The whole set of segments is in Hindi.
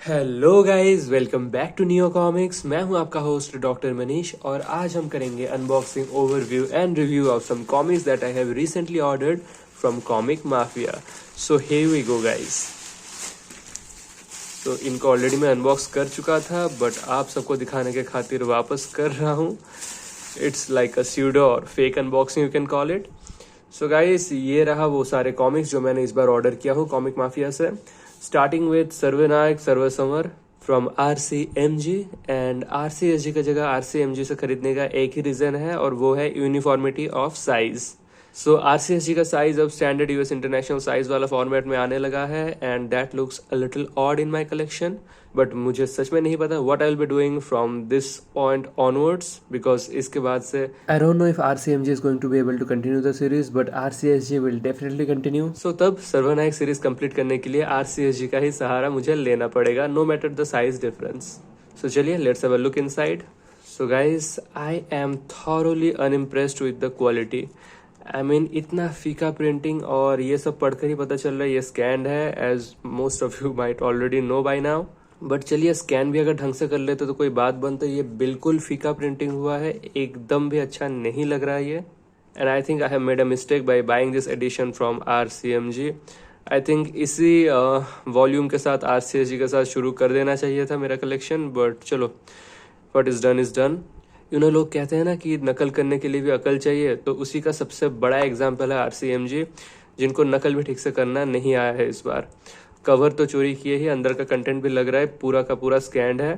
Hello guys, welcome back to Neo comics. मैं हूं आपका होस्ट डॉक्टर मनीष और आज हम करेंगे unboxing, overview and review of some comics that I have recently ordered from comic mafia. So here we go guys. तो इनको ऑलरेडी मैं अनबॉक्स कर चुका था, बट आप सबको दिखाने के खातिर वापस कर रहा हूं। इट्स लाइक अ स्यूडो और fake unboxing, you can call it. So guys, ये रहा वो सारे कॉमिक्स जो मैंने इस बार ऑर्डर किया हूँ कॉमिक माफिया से। Starting with Sarvanayak Sarvasamar from RCMG। And RCSG का जगह RCMG से खरीदने का एक ही रीजन है और वो है uniformity of size. So RCSG का साइज अब स्टैंडर्ड US इंटरनेशनल साइज वाला फॉर्मेट में आने लगा है and that looks a little odd in my collection. But मुझे सच में नहीं पता what I will be doing from this point onwards, because इसके बाद से I don't know if RCMG is going to be able to continue the series, but RCSG will definitely continue. सो तब सर्वनायक सीरीज कंप्लीट करने के लिए RCSG का ही सहारा मुझे लेना पड़ेगा, no matter the size difference. So चलिए let's have a look inside. So guys, I am thoroughly unimpressed with the quality. I mean इतना फीका प्रिंटिंग और ये सब पढ़कर ही पता चल रहा है ये स्कैंड है, as most of you might already know by now. But चलिए, स्कैन भी अगर ढंग से कर लेते तो कोई बात बनता। ये बिल्कुल फीका प्रिंटिंग हुआ है, एकदम भी अच्छा नहीं लग रहा है ये। And I think I have made a mistake by buying this edition from RCMG। I think इसी वॉल्यूम के साथ RCSG के साथ शुरू कर देना चाहिए था मेरा कलेक्शन, बट चलो, what is done is done. लोग कहते हैं ना कि नकल करने के लिए भी अकल चाहिए, तो उसी का सबसे बड़ा एग्जाम्पल है RCMG, जिनको नकल भी ठीक से करना नहीं आया है इस बार। कवर तो चोरी किए ही, अंदर का कंटेंट भी लग रहा है पूरा का पूरा स्कैंड है,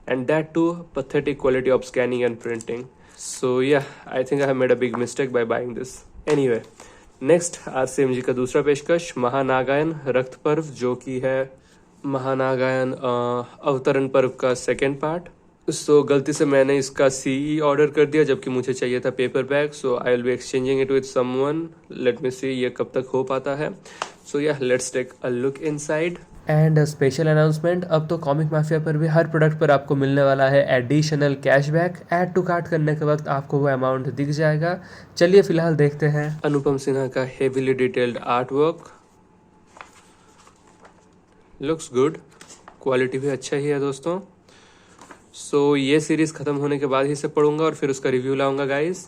and that too pathetic quality of scanning and printing. So yeah, I think I have made a big mistake by buying this. Anyway, next RCMG का दूसरा पेशकश, महानागायन रक्त पर्व, जो कि है महानागायन अवतरण पर्व का सेकेंड पार्ट। सो गलती से मैंने इसका CE ऑर्डर कर दिया, जबकि मुझे चाहिए था paper bag. So I will be exchanging it with someone. Let me see ये कब तक हो पाता है। So yeah, let's take a look inside. And special announcement, अब तो कॉमिक माफिया पर भी हर प्रोडक्ट पर आपको मिलने वाला है additional cashback. Add to cart करने के वक्त आपको वो अमाउंट दिख जाएगा। चलिए फिलहाल देखते हैं। अनुपम सिन्हा का heavily detailed art work looks good, quality भी अच्छा ही है दोस्तों। सो ये सीरीज खत्म होने के बाद ही से पढ़ूंगा और फिर उसका रिव्यू लाऊंगा guys.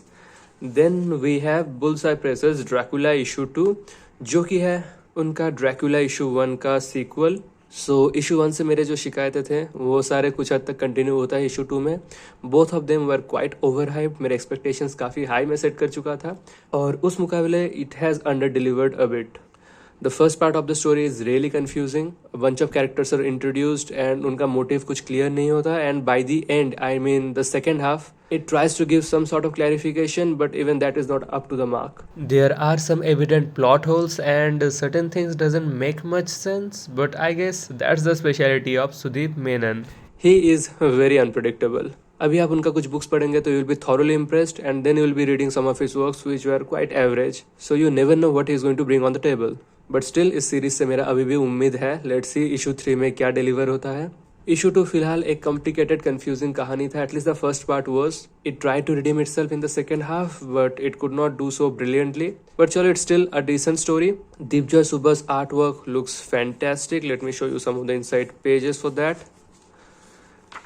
Then we have Bullseye presses Dracula issue 2, जो कि है उनका ड्रैकुला इशू 1 का सीक्वल। सो इशू 1 से मेरे जो शिकायतें थे वो सारे कुछ हद तक कंटिन्यू होता है इशू 2 में। Both of them were quite over hyped. मेरे एक्सपेक्टेशंस काफी हाई में सेट कर चुका था और उस मुकाबले it has under delivered a bit. The first part of the story is really confusing. A bunch of characters are introduced and उनका motive कुछ clear नहीं होता, and by the end, I mean the second half, it tries to give some sort of clarification, but even that is not up to the mark. There are some evident plot holes and certain things doesn't make much sense, but I guess that's the speciality of Sudeep Menon. He is very unpredictable. अभी आप उनका कुछ बुक्स पढ़ेंगे तो you will be thoroughly impressed, and then you will be reading some of his works which were quite average. So you never know what he is going to bring on the table. But still इस सीरीज से मेरा अभी भी उम्मीद है। लेट्स सी इशू 3 में क्या डिलीवर होता है। इशू 2 फिलहाल एक कॉम्प्लिकेटेड कंफ्यूजिंग कहानी था, at least the first part was. It tried to redeem itself in the second half, but it could not do so brilliantly. But चलो, it's still a decent story. Deepjoy Subba's artwork looks fantastic. Let me show you some of the inside pages for that.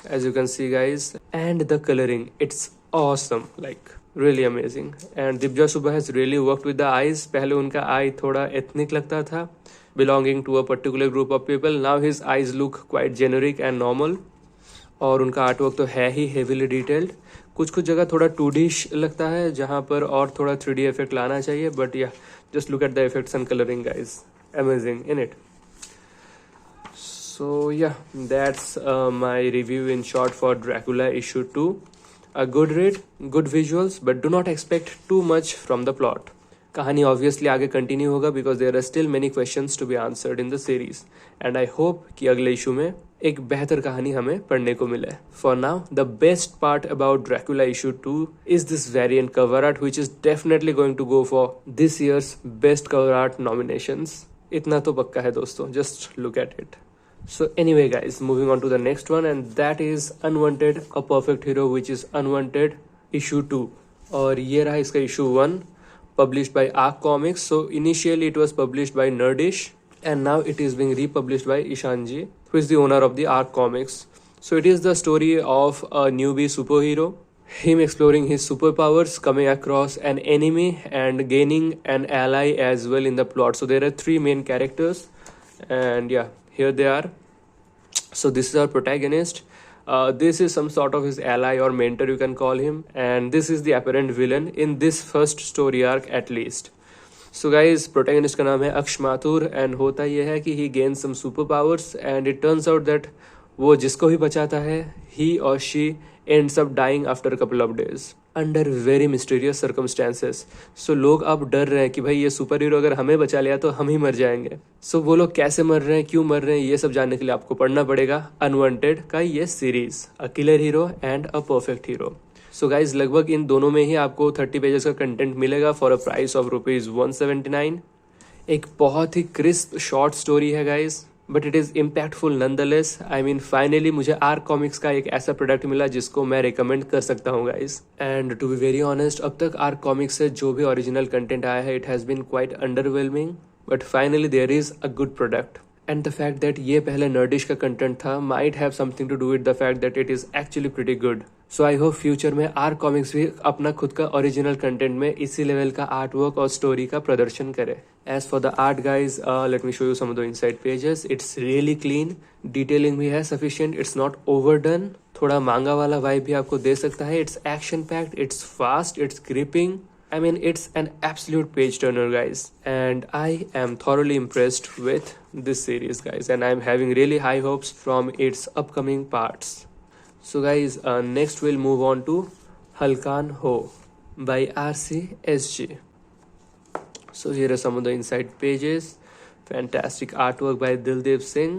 As you can see guys, and the coloring, it's awesome, like really amazing. And Dibja Subba has really worked with the eyes. पहले उनका eye थोड़ा ethnic लगता था, belonging to a particular group of people. Now his eyes look quite generic and normal. और उनका आर्टवर्क तो है ही heavily detailed. कुछ कुछ जगह थोड़ा 2D लगता है, जहाँ पर और थोड़ा 3D effect लाना चाहिए. But yeah, just look at the effects and coloring guys, amazing in it. So yeah, that's my review in short for Dracula issue 2. A good read, good visuals, but do not expect too much from the plot. कहानी obviously आगे continue होगा because there are still many questions to be answered in the series, and I hope कि अगले issue में एक बेहतर कहानी हमें पढ़ने को मिले. For now, the best part about Dracula issue 2 is this variant cover art, which is definitely going to go for this year's best cover art nominations. इतना तो पक्का है दोस्तों, just look at it. So anyway guys, moving on to the next one, and that is Unwanted, a perfect hero, which is Unwanted issue 2. और ये रहा इसका issue 1, published by Arc Comics. So initially it was published by Nerdish, and now it is being republished by Ishanji, who is the owner of the Arc Comics. So it is the story of a newbie superhero, him exploring his superpowers, coming across an enemy, and gaining an ally as well in the plot. So there are three main characters, and yeah, here they are. So this is our protagonist. This is some sort of his ally or mentor, you can call him, and this is the apparent villain in this first story arc at least. So guys, protagonist का नाम है अक्ष माथुर, एंड होता यह है कि he gains some superpowers and it turns out that वो जिसको भी बचाता है, he or she ends up dying after a couple of days under very mysterious circumstances. So लोग अब डर रहे हैं कि भाई ये सुपर हीरो अगर हमें बचा लिया तो हम ही मर जाएंगे. So वो लोग कैसे मर रहे हैं, क्यों मर रहे हैं, ये सब जानने के लिए आपको पढ़ना पड़ेगा अनवांटेड का ये series, a killer hero and a perfect hero. So guys लगभग इन दोनों में ही आपको 30 पेजेस का कंटेंट मिलेगा फॉर अ प्राइस ऑफ ₹179. एक बहुत ही क्रिस्प शॉर्ट स्टोरी है guys, but it is impactful nonetheless. I mean finally मुझे आर्क कॉमिक्स का एक ऐसा प्रोडक्ट मिला जिसको मैं रिकमेंड कर सकता हूँ guys. And to be very honest, अब तक आर्क कॉमिक्स से जो भी ओरिजिनल कंटेंट आया है, it has been quite underwhelming, but finally there is a good product. And the fact that ये पहले नर्डिश का कंटेंट था might have something to do with the fact that it is actually pretty good. So I hope future में आर्क कॉमिक्स भी अपना खुद का ओरिजिनल कंटेंट में इसी लेवल का आर्ट वर्क और स्टोरी का प्रदर्शन करे. As for the art guys, let me show you some of the inside pages. It's really clean, detailing भी है सफिशिएंट, इट्स नॉट ओवरडन, थोड़ा मांगा वाला वाइब भी आपको दे सकता है. It's action packed, it's fast, it's gripping. I mean, it's an absolute page turner, guys, and I am thoroughly impressed with this series, guys, and I'm having really high hopes from its upcoming parts. So guys, next we'll move on to Halkan Ho by RCSG. So here are some of the inside pages. Fantastic artwork by Dildeep Singh,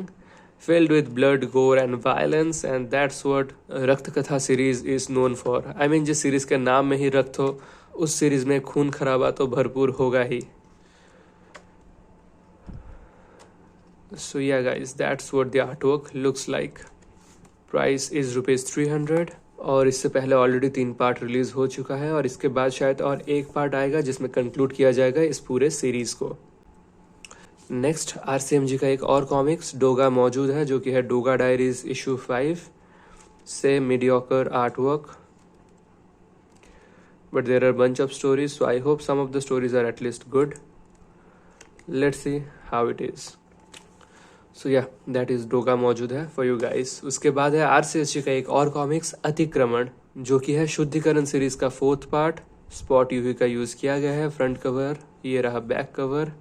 filled with blood, gore and violence, and that's what Rakht Katha series is known for. I mean, जिस series के नाम में ही रक्त हो, उस सीरीज में खून खराबा तो भरपूर होगा ही. So yeah guys, that's what the artwork looks like. Price is ₹300, और इससे पहले ऑलरेडी 3 पार्ट रिलीज हो चुका है, और इसके बाद शायद और एक पार्ट आएगा जिसमें कंक्लूड किया जाएगा इस पूरे सीरीज को. नेक्स्ट RCMG का एक और कॉमिक्स डोगा मौजूद है, जो कि है डोगा डायरीज इशू 5 से mediocre artwork. But there are a bunch of stories, so I hope some of the stories are at least good. Let's see how it is. So yeah, that is Doga मौजूद है for you guys. उसके बाद है RCSG का एक और कॉमिक्स अतिक्रमण, जो कि है शुद्धिकरण सीरीज का 4th पार्ट. स्पॉट यूवी का यूज किया गया है. फ्रंट कवर, ये रहा back cover.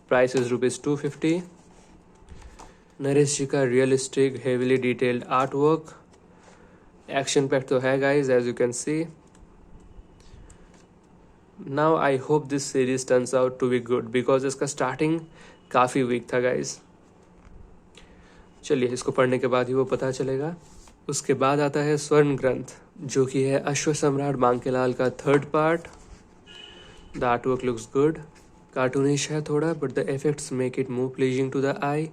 Price is ₹250. Naresh ji का realistic heavily detailed art work. Action pack तो है guys, as you can see. Now I hope this series turns out to be good because इसका स्टार्टिंग काफ़ी वीक था गाइज. चलिए इसको पढ़ने के बाद ही वो पता चलेगा. उसके बाद आता है स्वर्ण ग्रंथ, जो कि है अश्व सम्राट बांकेलाल का 3rd part. The artwork looks good. Cartoonish है थोड़ा, but the effects make it more pleasing to the eye.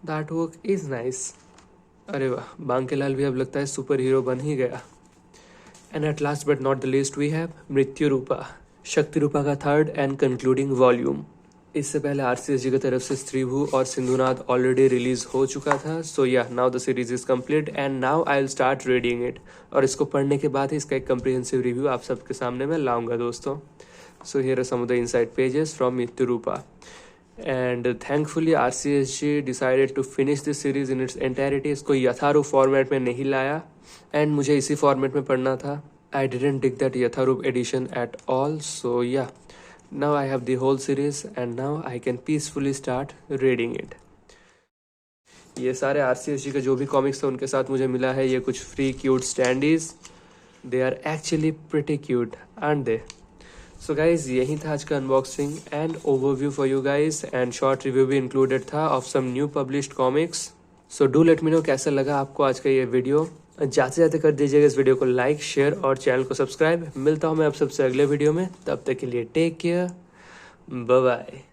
The artwork is nice. अरे वाह, बांकेलाल भी अब लगता है सुपर हीरो बन ही गया. And at last but not the least we have Mrityu Roopa, शक्ति रूपा का 3rd एंड कंक्लूडिंग वॉल्यूम. इससे पहले RCSG की तरफ से स्त्रीभू और सिंधुनाथ ऑलरेडी रिलीज हो चुका था. सो या now the series is complete and now I will start reading it, और इसको पढ़ने के बाद ही इसका एक कंप्रिहेंसिव रिव्यू आप सबके सामने मैं लाऊंगा दोस्तों. So here are some of the inside pages from Mrityu Roopa. And thankfully RCSG decided to finish this series in its entirety. इसको यथारूप फॉर्मेट में नहीं लाया, एंड मुझे इसी फॉर्मेट में पढ़ना था. I didn't dig that Yatharup edition at all. So yeah, now I have the whole series and now I can peacefully start reading it. ये सारे RCSG के जो भी कॉमिक्स थे उनके साथ मुझे मिला है ये कुछ free cute standees. They are actually pretty cute, aren't they? So guys यही था आज का unboxing and overview for you guys, and short review भी इंक्लूडेड था of some new published comics. So do let me know कैसा लगा आपको आज का ये वीडियो. जाते जाते कर दीजिएगा इस वीडियो को लाइक, शेयर और चैनल को सब्सक्राइब. मिलता हूँ मैं आप सबसे अगले वीडियो में, तब तक के लिए टेक केयर, बाय बाय.